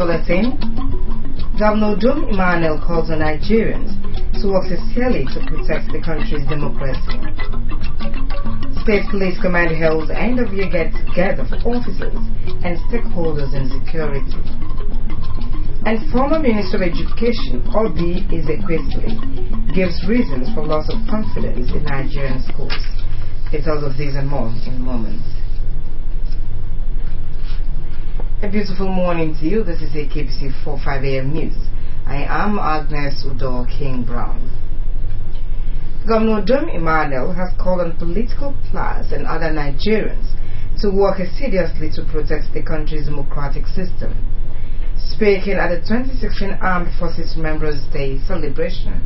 bulletin. Governor Dum Emmanuel calls on Nigerians to work sincerely to protect the country's democracy. State Police Command holds end-of-year get-together for officers and stakeholders in security. And former Minister of Education, Obi Ezekwesili, gives reasons for loss of confidence in Nigerian schools. Details of these and more in moments. A beautiful morning to you. This is AKBC 45 AM News. I am Agnes Udo King Brown. Governor Dum Emmanuel has called on political class and other Nigerians to work assiduously to protect the country's democratic system. Speaking at the 2016 Armed Forces Members' Day celebration,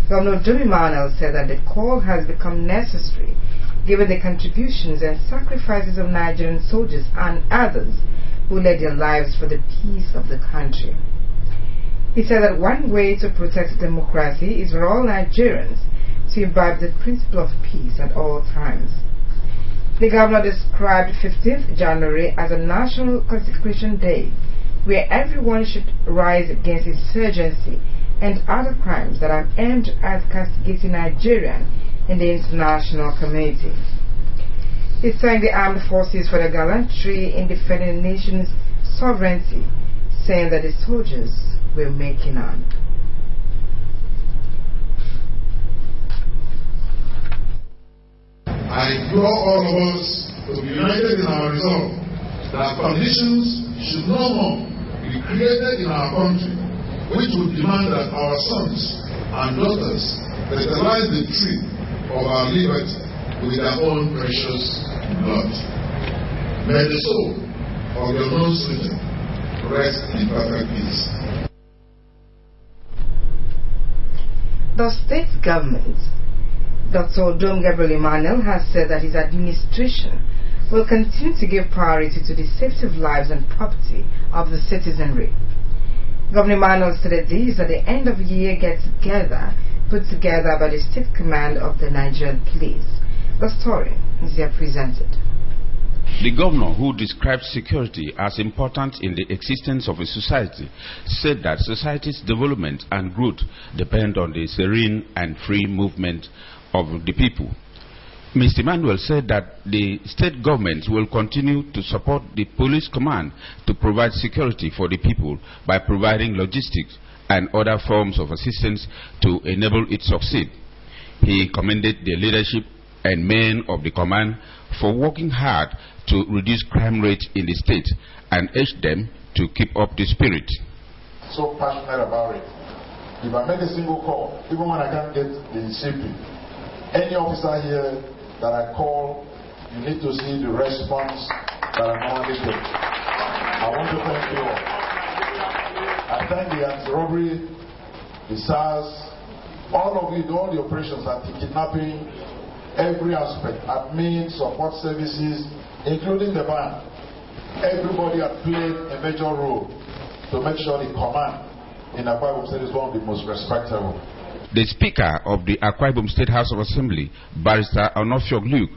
Governor Dum Emmanuel said that the call has become necessary given the contributions and sacrifices of Nigerian soldiers and others who led their lives for the peace of the country. He said that one way to protect democracy is for all Nigerians to imbibe the principle of peace at all times. The governor described 15th January as a National Consecration Day, where everyone should rise against insurgency and other crimes that are aimed at castigating Nigeria in the international community. He thanked the armed forces for their gallantry in defending the nation's sovereignty, saying that the soldiers were making on. I implore all of us to be united in our resolve that conditions should no more be created in our country which would demand that our sons and daughters fertilize the tree of our liberty with their own precious blood. May the soul of your known soldier rest in perfect peace. The state government, Dr. Dum Gabriel Emmanuel, has said that his administration will continue to give priority to the safety of lives and property of the citizenry. Governor Emmanuel stated this at the end of the year get-together put together by the State Command of the Nigerian Police. The story is here presented. The governor, who described security as important in the existence of a society, said that society's development and growth depend on the serene and free movement of the people. Mr. Emmanuel said that the state government will continue to support the police command to provide security for the people by providing logistics and other forms of assistance to enable it succeed. He commended the leadership and men of the command for working hard to reduce crime rate in the state and urged them to keep up the spirit. So passionate about it. If I make a single call, even when I can't get the CP, any officer here that I call, you need to see the response that I normally get. I want to thank you all. I thank the anti-robbery, the SARS, all of you, all the operations, anti-kidnapping, every aspect, admin, support services, including the band. Everybody had played a major role to make sure the command in Akwa Ibom State is one of the most respectable. The Speaker of the Akwa Ibom State House of Assembly, Barrister Onofiog Luke,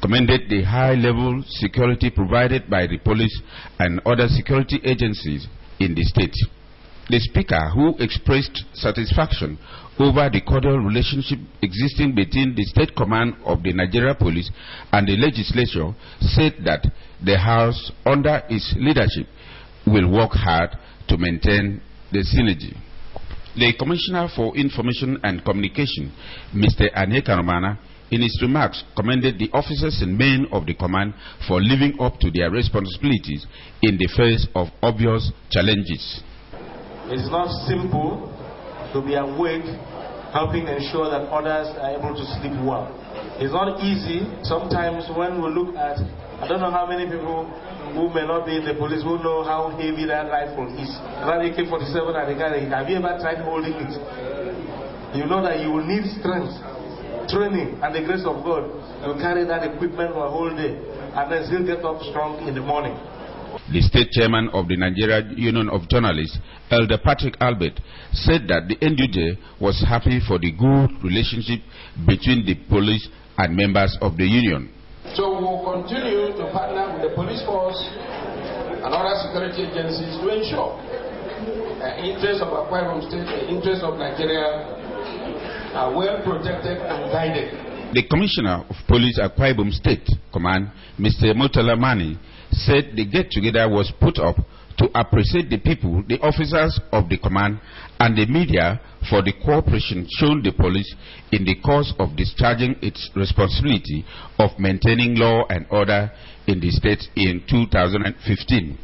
commended the high-level security provided by the police and other security agencies in the state. The Speaker, who expressed satisfaction over the cordial relationship existing between the State Command of the Nigeria Police and the legislature, said that the House, under its leadership, will work hard to maintain the synergy. The Commissioner for Information and Communication, Mr. Anyeka Romana, in his remarks commended the officers and men of the command for living up to their responsibilities in the face of obvious challenges. It's not simple to be awake, helping ensure that others are able to sleep well. It's not easy. Sometimes when we look at, I don't know how many people who may not be in the police who know how heavy that rifle is. That AK-47 and the guy, have you ever tried holding it? You know that you will need strength, training, and the grace of God to carry that equipment for a whole day and then still get up strong in the morning. The state chairman of the Nigeria Union of Journalists, Elder Patrick Albert, said that the NUJ was happy for the good relationship between the police and members of the union. So we will continue to partner with the police force and other security agencies to ensure interests of Akwa Ibom State, the interests of Nigeria are well protected and guided. The Commissioner of Police Akwa Ibom State Command, Mr. Murtala Mani, said the get-together was put up to appreciate the people, the officers of the command, and the media for the cooperation shown the police in the course of discharging its responsibility of maintaining law and order in the state in 2015.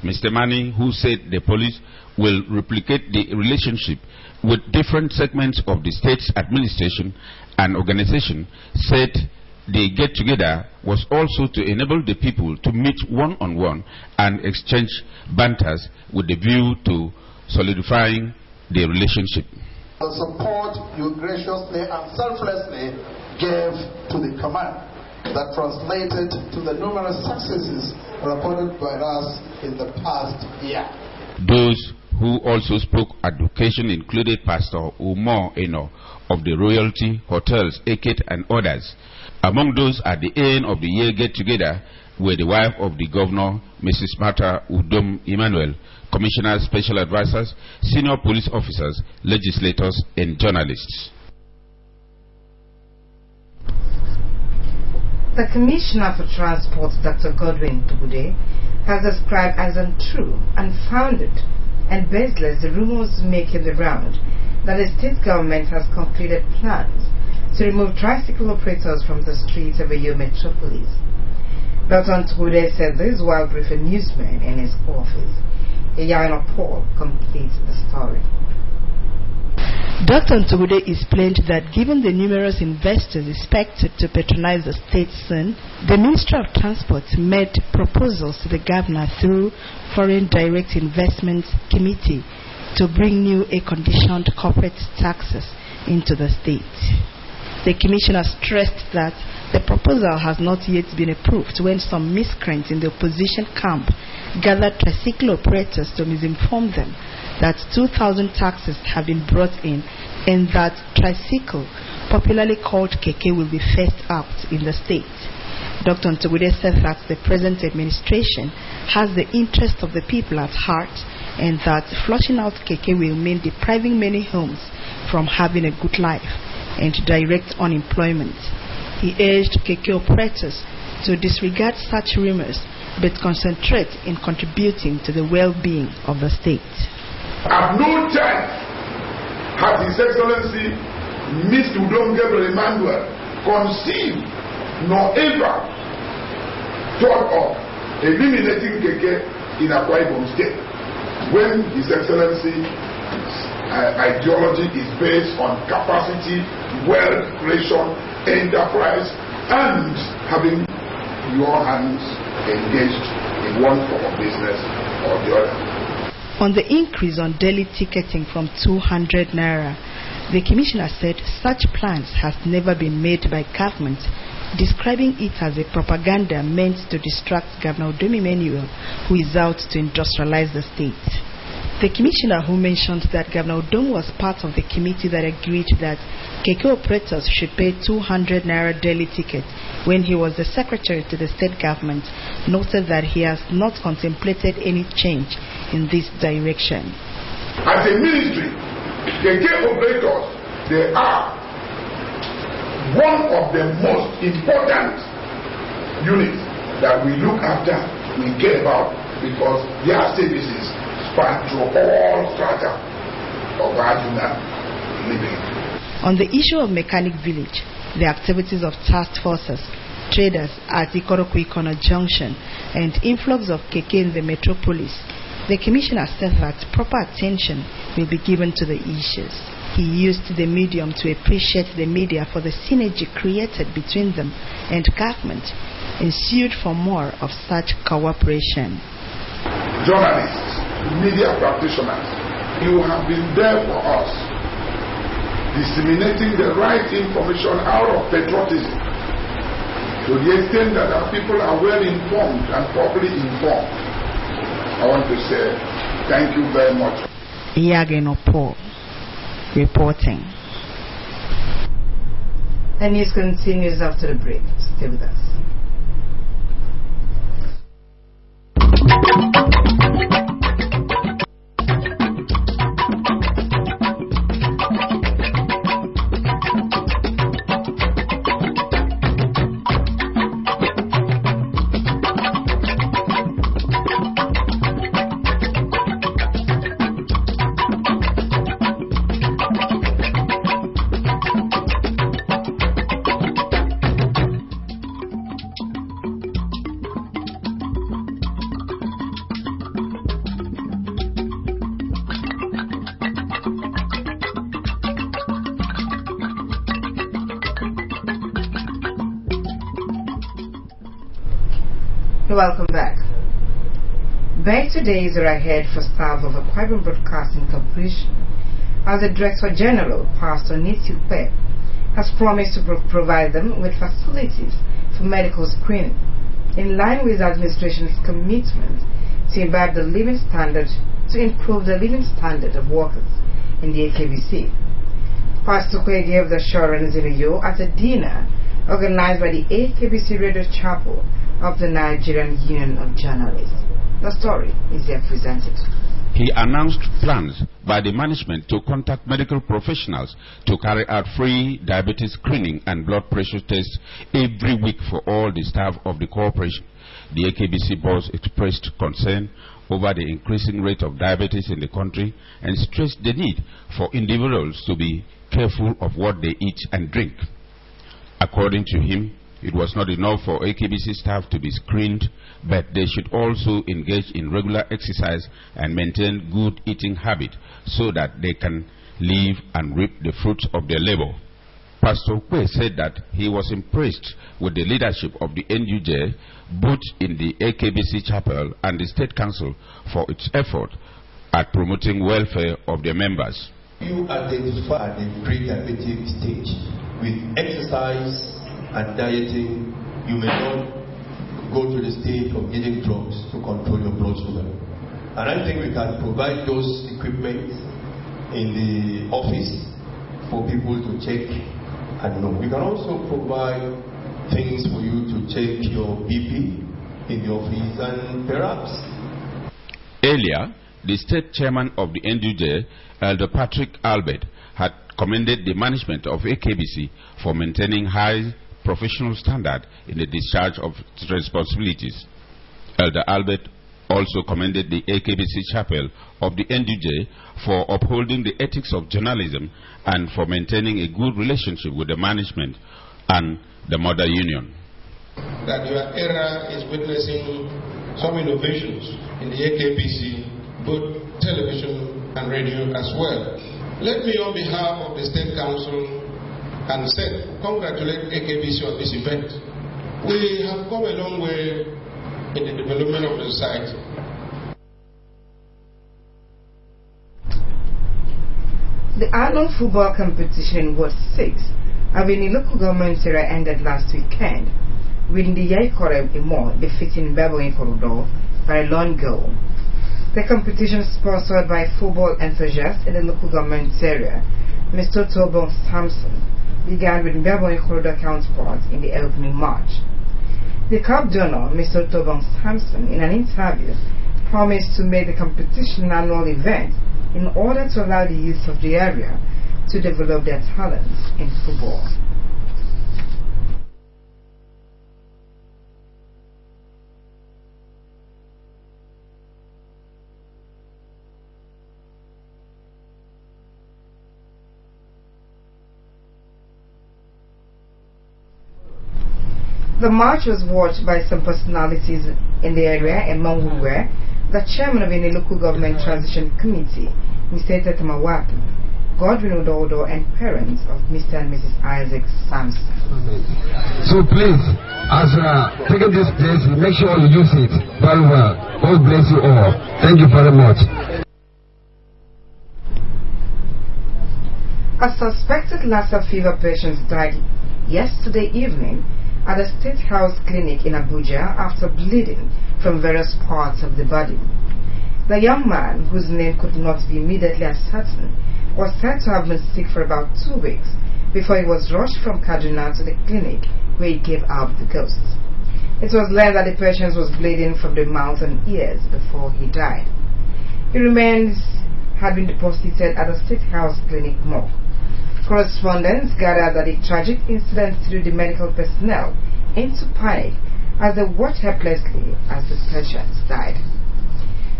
Mr. Mani, who said the police will replicate the relationship with different segments of the state's administration and organization, said the get-together was also to enable the people to meet one-on-one and exchange banters with the view to solidifying the relationship. The support you graciously and selflessly gave to the command that translated to the numerous successes reported by us in the past year. Those who also spoke advocation included Pastor Umar Eno of the Royalty Hotels, Eket, and others. Among those at the end of the year get-together were the wife of the governor, Mrs. Martha Udom Emmanuel, commissioners, special advisors, senior police officers, legislators, and journalists. The Commissioner for Transport, Dr. Godwin Tugude, has described as untrue, unfounded, and baseless the rumors making the round that the state government has concluded plans to remove tricycle operators from the streets of Eyo metropolis. Dr. Tugude said this while briefing newsmen in his office. Iyana Paul completes the story. Dr. Ntugude explained that given the numerous investors expected to patronize the state soon, the Ministry of Transport made proposals to the governor through Foreign Direct Investment Committee to bring new air-conditioned corporate taxes into the state. The commissioner stressed that the proposal has not yet been approved when some miscreants in the opposition camp gathered tricycle operators to misinform them that 2,000 taxes have been brought in and that tricycle, popularly called keke, will be phased out in the state. Dr. Ntugude said that the present administration has the interest of the people at heart and that flushing out keke will mean depriving many homes from having a good life and direct unemployment. He urged keke operators to disregard such rumors but concentrate in contributing to the well-being of the state. At no time has His Excellency Mr. Udom Gabriel Emmanuel conceived nor ever thought of eliminating keke in Akwa Ibom State when His Excellency's ideology is based on capacity, wealth creation, enterprise, and having your hands engaged in one form of business or the other. On the increase on daily ticketing from 200 naira, the commissioner said such plans has never been made by government, describing it as a propaganda meant to distract Governor Udom Emmanuel, who is out to industrialize the state. The commissioner, who mentioned that Governor Udom was part of the committee that agreed that keke operators should pay 200 naira daily ticket when he was the secretary to the state government, noted that he has not contemplated any change in this direction. As a ministry, keke operators, they are one of the most important units that we look after, we care about, because their services span through all strata of marginal living. On the issue of Mechanic Village, the activities of task forces, traders at Ikoroku-Ikono Junction, and influx of keke in the metropolis, the commissioner said that proper attention will be given to the issues. He used the medium to appreciate the media for the synergy created between them and government and sued for more of such cooperation. Journalists, media practitioners, you have been there for us, disseminating the right information out of patriotism to the extent that our people are well informed and properly informed. I want to say thank you very much. Iyana Paul reporting. The news continues after the break. Stay with us. Welcome back. Better days are ahead for staff of Akwa Ibom Broadcasting Corporation, as the Director General, Pastor Nitsi Webb, has promised to provide them with facilities for medical screening, in line with the administration's commitment to improve the living standard of workers in the AKBC. Pastor Kwe gave the assurance in Uyo at a dinner organized by the AKBC Radio Chapel of the Nigerian Union of Journalists. The story is here presented. He announced plans by the management to contact medical professionals to carry out free diabetes screening and blood pressure tests every week for all the staff of the corporation. The AKBC boss expressed concern over the increasing rate of diabetes in the country and stressed the need for individuals to be careful of what they eat and drink. According to him, it was not enough for AKBC staff to be screened, but they should also engage in regular exercise and maintain good eating habit so that they can live and reap the fruits of their labor. Pastor Kwe said that he was impressed with the leadership of the NUJ, both in the AKBC chapel and the State Council, for its effort at promoting welfare of their members. You identify the pre-diabetic stage with exercise and dieting. You may not go to the stage of getting drugs to control your blood sugar. And I think we can provide those equipment in the office for people to check and know. We can also provide things for you to check your BP in the office and perhaps. Earlier, the state chairman of the NUJ, Elder Patrick Albert, had commended the management of AKBC for maintaining high professional standard in the discharge of its responsibilities. Elder Albert also commended the AKBC chapel of the NUJ for upholding the ethics of journalism and for maintaining a good relationship with the management and the mother union. That your era is witnessing some innovations in the AKBC, both television and radio as well. Let me, on behalf of the State Council and congratulate AKBC on this event. We have come a long way in the development of the society. The annual football competition in Ward 6 of the local government area ended last weekend, with the Yaikore Imo defeating Bebo Ikorodo by a lone goal. The competition, sponsored by football enthusiasts in the local government area, Mr. Tobon Sampson, began with Bebo Ikorodo counterparts in the opening match. The cup donor, Mr. Tobon Sampson, in an interview, promised to make the competition an annual event in order to allow the youth of the area to develop their talents in football. The match was watched by some personalities in the area, among whom were the chairman of the local government transition committee, Mr. Tetamawapi, Godwin Ododo, and parents of Mr. and Mrs. Isaac Sampson. So please, as we are taking this place, make sure you use it very well. God bless you all. Thank you very much. A suspected Lassa fever patient died yesterday evening at the State House Clinic in Abuja after bleeding from various parts of the body. The young man, whose name could not be immediately ascertained, was said to have been sick for about 2 weeks before he was rushed from Kaduna to the clinic where he gave up the ghost. It was learned that the patient was bleeding from the mouth and ears before he died. His remains had been deposited at the State House Clinic morgue. Correspondents gathered that the tragic incident threw the medical personnel into panic as they watched helplessly as the patient died.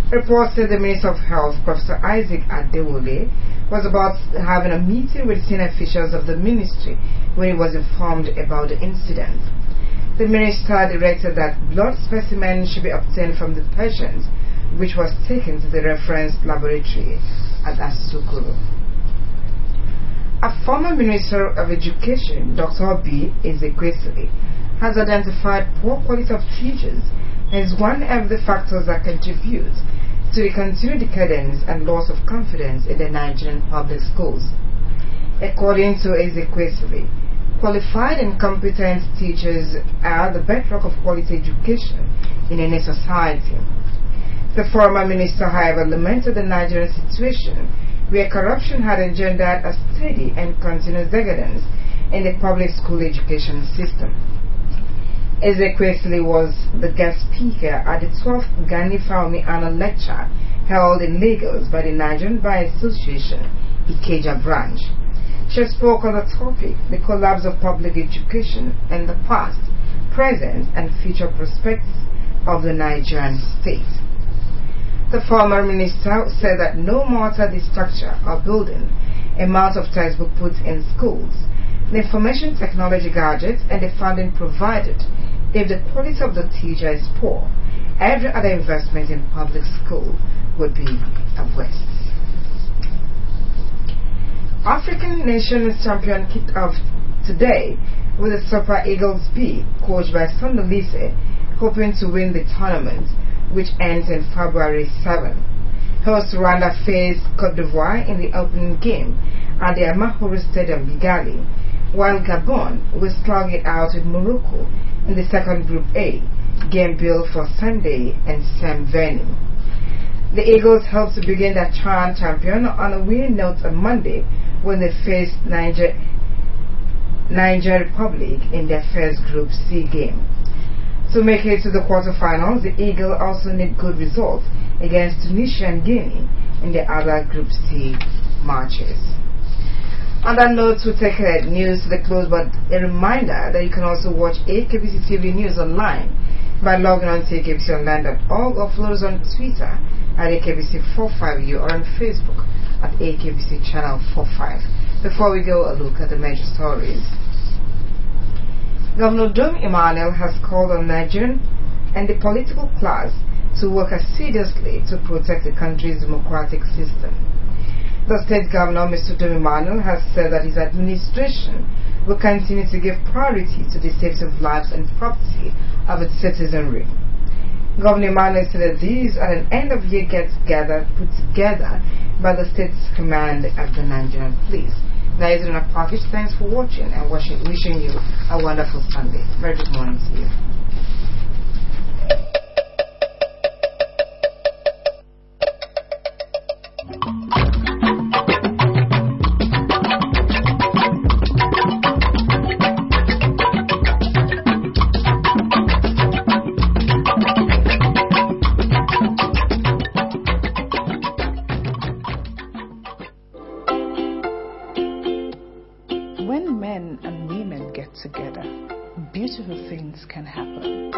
Reports said the Minister of Health, Professor Isaac Adewole, was about having a meeting with senior officials of the ministry when he was informed about the incident. The minister directed that blood specimens should be obtained from the patient, which was taken to the reference laboratory at Asukuru. A former Minister of Education, Dr. B. Ezekwesili, has identified poor quality of teachers is one of the factors that contribute to the continued decadence and loss of confidence in the Nigerian public schools. According to Ezekwesili, qualified and competent teachers are the bedrock of quality education in any society. The former minister, however, lamented the Nigerian situation where corruption had engendered a steady and continuous decadence in the public school education system. Ezekwesili was the guest speaker at the 12th Gani Fawumi Annual Lecture held in Lagos by the Nigerian Bar Association, Ikeja branch. She spoke on the topic, the collapse of public education in the past, present and future prospects of the Nigerian state. The former minister said that no matter the structure or building, amount of textbook put in schools, the information technology gadgets and the funding provided, if the quality of the teacher is poor, every other investment in public school would be a waste. African Nations champion kicked off today with the Super Eagles B, coached by Sunday Lise, hoping to win the tournament, which ends in February 7. Host Rwanda faced Cote d'Ivoire in the opening game at the Amahoro Stadium, Kigali, while Gabon will slug it out with Morocco in the second Group A, game billed for Sunday and same venue. The Eagles hope to begin their Chan champion on a winning note on Monday when they face Niger Republic in their first Group C game. To make it to the quarterfinals, the Eagles also need good results against Tunisia and Guinea in the other Group C matches. On that note, we'll take news to the close, but a reminder that you can also watch AKBC TV News online by logging on to akbconline.org or follow us on Twitter at AKBC45U or on Facebook at AKBC Channel 45. Before we go, a look at the major stories. Governor Dom Emmanuel has called on Nigerian and the political class to work assiduously to protect the country's democratic system. The state governor, Mr. Dom Emmanuel, has said that his administration will continue to give priority to the safety of lives and property of its citizenry. Governor Emmanuel said that these are an end-of-year get-together put together by the state's command of the Nigerian police. That is in a package. Thanks for watching and wishing you a wonderful Sunday. Very good morning to you. When men and women get together, beautiful things can happen.